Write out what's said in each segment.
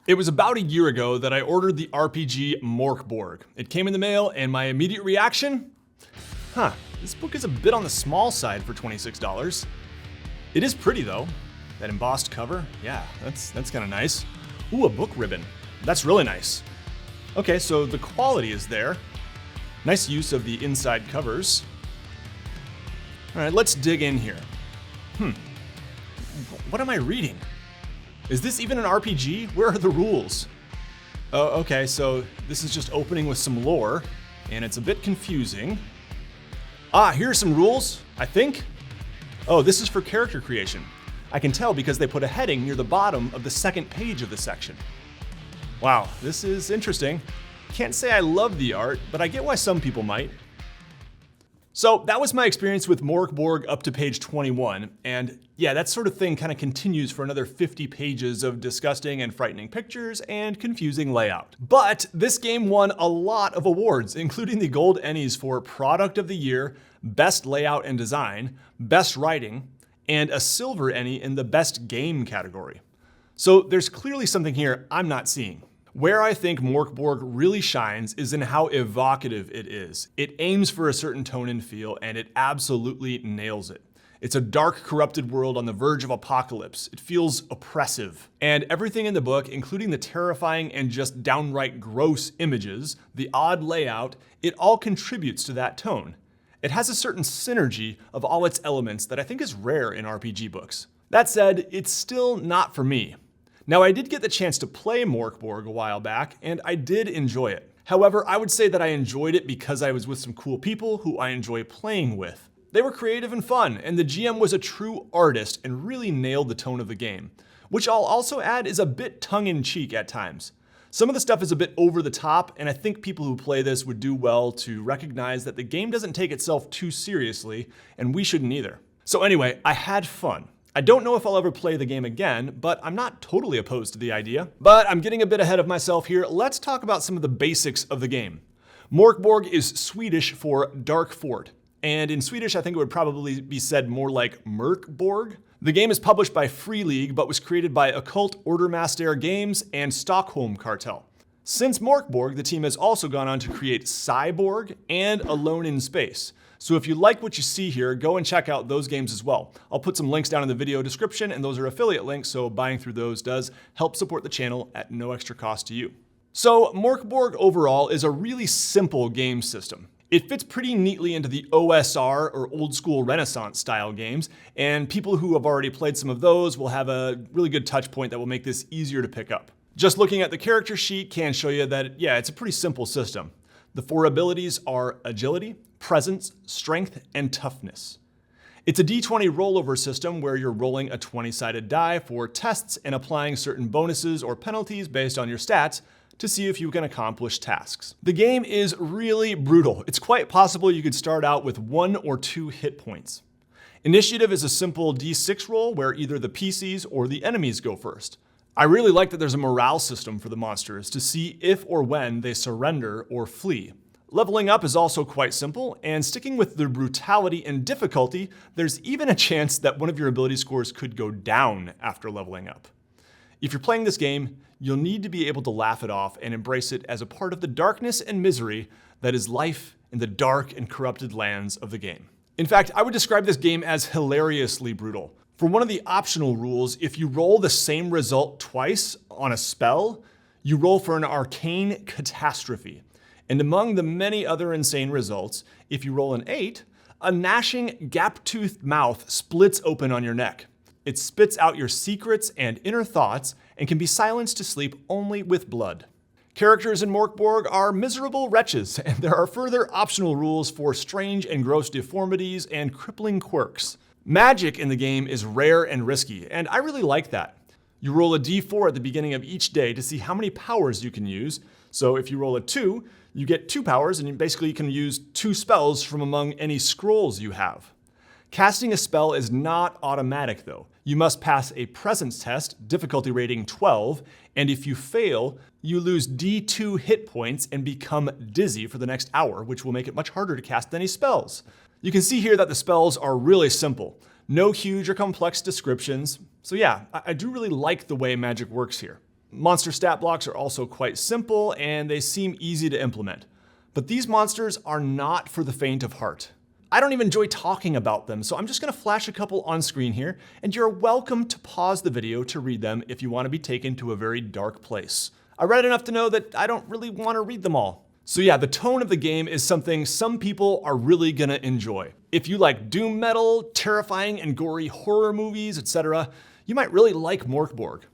It was about a year ago that I ordered the RPG MÖRK BORG. It came in the mail and my immediate reaction? This book is a bit on the small side for $26. It is pretty though. That embossed cover, yeah, that's kind of nice. Ooh, a book ribbon. That's really nice. Okay, so the quality is there. Nice use of the inside covers. All right, let's dig in here. What am I reading? Is this even an RPG? Where are the rules? Oh, okay, so this is just opening with some lore, and it's a bit confusing. Here are some rules, I think. Oh, this is for character creation. I can tell because they put a heading near the bottom of the second page of the section. Wow, this is interesting. Can't say I love the art, but I get why some people might. So that was my experience with MÖRK BORG up to page 21, and yeah, that sort of thing kind of continues for another 50 pages of disgusting and frightening pictures and confusing layout. But this game won a lot of awards, including the Gold Ennies for Product of the Year, Best Layout and Design, Best Writing, and a Silver Ennie in the Best Game category. So there's clearly something here I'm not seeing. Where I think MÖRK BORG really shines is in how evocative it is. It aims for a certain tone and feel, and it absolutely nails it. It's a dark, corrupted world on the verge of apocalypse. It feels oppressive. And everything in the book, including the terrifying and just downright gross images, the odd layout, it all contributes to that tone. It has a certain synergy of all its elements that I think is rare in RPG books. That said, it's still not for me. Now, I did get the chance to play MÖRK BORG a while back, and I did enjoy it. However, I would say that I enjoyed it because I was with some cool people who I enjoy playing with. They were creative and fun, and the GM was a true artist and really nailed the tone of the game, which I'll also add is a bit tongue-in-cheek at times. Some of the stuff is a bit over the top, and I think people who play this would do well to recognize that the game doesn't take itself too seriously, and we shouldn't either. So anyway, I had fun. I don't know if I'll ever play the game again, but I'm not totally opposed to the idea. But I'm getting a bit ahead of myself here. Let's talk about some of the basics of the game. MÖRK BORG is Swedish for Dark Fort, and in Swedish I think it would probably be said more like MÖRK BORG. The game is published by Free League, but was created by Occult Ordermaster Games and Stockholm Cartel. Since MÖRK BORG, the team has also gone on to create Cyborg and Alone in Space. So if you like what you see here, go and check out those games as well. I'll put some links down in the video description, and those are affiliate links, so buying through those does help support the channel at no extra cost to you. So MÖRK BORG overall is a really simple game system. It fits pretty neatly into the OSR or old school Renaissance style games, and people who have already played some of those will have a really good touch point that will make this easier to pick up. Just looking at the character sheet can show you that, yeah, it's a pretty simple system. The 4 abilities are Agility, Presence, Strength, and Toughness. It's a D20 rollover system where you're rolling a 20-sided die for tests and applying certain bonuses or penalties based on your stats to see if you can accomplish tasks. The game is really brutal. It's quite possible you could start out with 1 or 2 hit points. Initiative is a simple D6 roll where either the PCs or the enemies go first. I really like that there's a morale system for the monsters to see if or when they surrender or flee. Leveling up is also quite simple, and sticking with the brutality and difficulty, there's even a chance that one of your ability scores could go down after leveling up. If you're playing this game, you'll need to be able to laugh it off and embrace it as a part of the darkness and misery that is life in the dark and corrupted lands of the game. In fact, I would describe this game as hilariously brutal. For one of the optional rules, if you roll the same result twice on a spell, you roll for an arcane catastrophe. And among the many other insane results, if you roll an 8, a gnashing, gap-toothed mouth splits open on your neck. It spits out your secrets and inner thoughts and can be silenced to sleep only with blood. Characters in MÖRK BORG are miserable wretches, and there are further optional rules for strange and gross deformities and crippling quirks. Magic in the game is rare and risky, and I really like that. You roll a d4 at the beginning of each day to see how many powers you can use. So if you roll a 2, you get 2 powers, and you basically can use 2 spells from among any scrolls you have. Casting a spell is not automatic though. You must pass a presence test, difficulty rating 12, and if you fail, you lose D2 hit points and become dizzy for the next hour, which will make it much harder to cast any spells. You can see here that the spells are really simple. No huge or complex descriptions. So yeah, I do really like the way magic works here. Monster stat blocks are also quite simple and they seem easy to implement. But these monsters are not for the faint of heart. I don't even enjoy talking about them, so I'm just gonna flash a couple on screen here, and you're welcome to pause the video to read them if you wanna be taken to a very dark place. I read enough to know that I don't really wanna read them all. So yeah, the tone of the game is something some people are really gonna enjoy. If you like doom metal, terrifying and gory horror movies, etc., you might really like MÖRK BORG.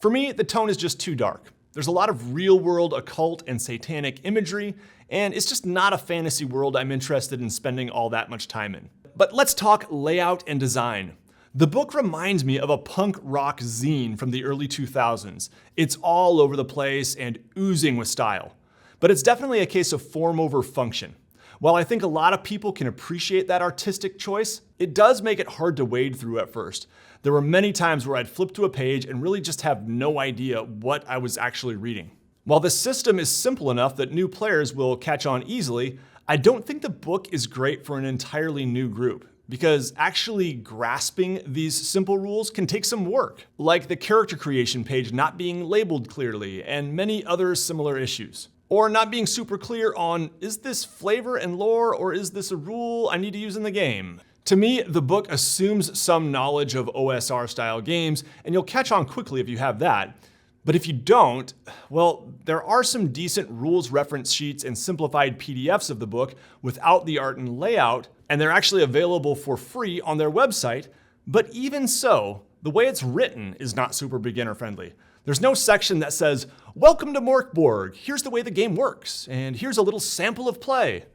For me, the tone is just too dark. There's a lot of real-world occult and satanic imagery, and it's just not a fantasy world I'm interested in spending all that much time in. But let's talk layout and design. The book reminds me of a punk rock zine from the early 2000s. It's all over the place and oozing with style. But it's definitely a case of form over function. While I think a lot of people can appreciate that artistic choice, it does make it hard to wade through at first. There were many times where I'd flip to a page and really just have no idea what I was actually reading. While the system is simple enough that new players will catch on easily, I don't think the book is great for an entirely new group, because actually grasping these simple rules can take some work, like the character creation page not being labeled clearly and many other similar issues. Or not being super clear on, is this flavor and lore or is this a rule I need to use in the game? To me, the book assumes some knowledge of OSR style games, and you'll catch on quickly if you have that. But if you don't, well, there are some decent rules reference sheets and simplified PDFs of the book without the art and layout, and they're actually available for free on their website. But even so, the way it's written is not super beginner friendly. There's no section that says, "Welcome to MÖRK BORG, here's the way the game works, and here's a little sample of play."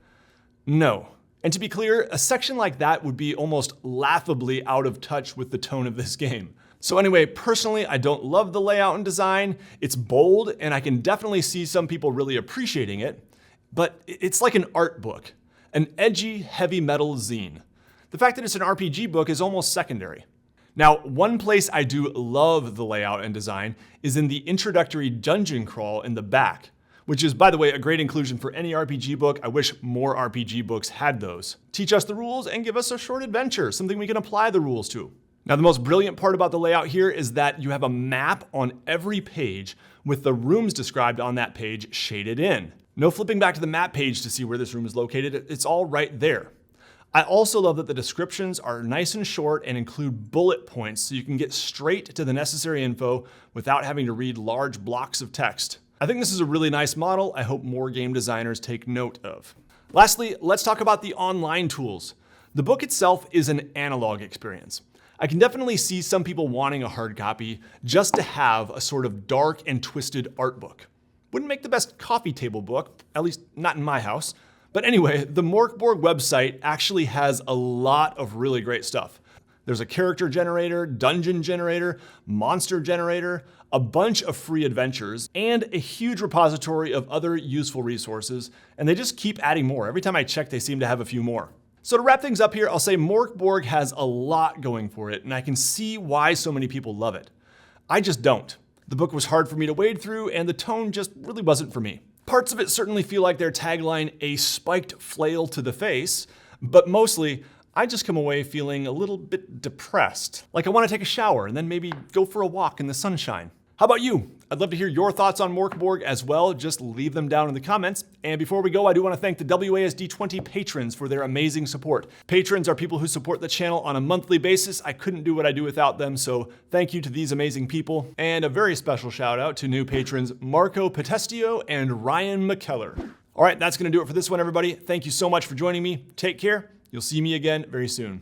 No. And to be clear, a section like that would be almost laughably out of touch with the tone of this game. So anyway, personally, I don't love the layout and design. It's bold, and I can definitely see some people really appreciating it, but it's like an art book, an edgy, heavy metal zine. The fact that it's an RPG book is almost secondary. Now, one place I do love the layout and design is in the introductory dungeon crawl in the back, which is, by the way, a great inclusion for any RPG book. I wish more RPG books had those. Teach us the rules and give us a short adventure, something we can apply the rules to. Now, the most brilliant part about the layout here is that you have a map on every page with the rooms described on that page shaded in. No flipping back to the map page to see where this room is located. It's all right there. I also love that the descriptions are nice and short and include bullet points so you can get straight to the necessary info without having to read large blocks of text. I think this is a really nice model I hope more game designers take note of. Lastly, let's talk about the online tools. The book itself is an analog experience. I can definitely see some people wanting a hard copy just to have a sort of dark and twisted art book. Wouldn't make the best coffee table book, at least not in my house. But anyway, the MÖRK BORG website actually has a lot of really great stuff. There's a character generator, dungeon generator, monster generator, a bunch of free adventures, and a huge repository of other useful resources, and they just keep adding more. Every time I check, they seem to have a few more. So to wrap things up here, I'll say MÖRK BORG has a lot going for it, and I can see why so many people love it. I just don't. The book was hard for me to wade through, and the tone just really wasn't for me. Parts of it certainly feel like their tagline, "A spiked flail to the face," but mostly, I just come away feeling a little bit depressed. Like I want to take a shower and then maybe go for a walk in the sunshine. How about you? I'd love to hear your thoughts on MÖRK BORG as well. Just leave them down in the comments. And before we go, I do want to thank the WASD20 patrons for their amazing support. Patrons are people who support the channel on a monthly basis. I couldn't do what I do without them, so thank you to these amazing people. And a very special shout out to new patrons Marco Potestio and Ryan McKellar. All right, that's going to do it for this one, everybody. Thank you so much for joining me. Take care. You'll see me again very soon.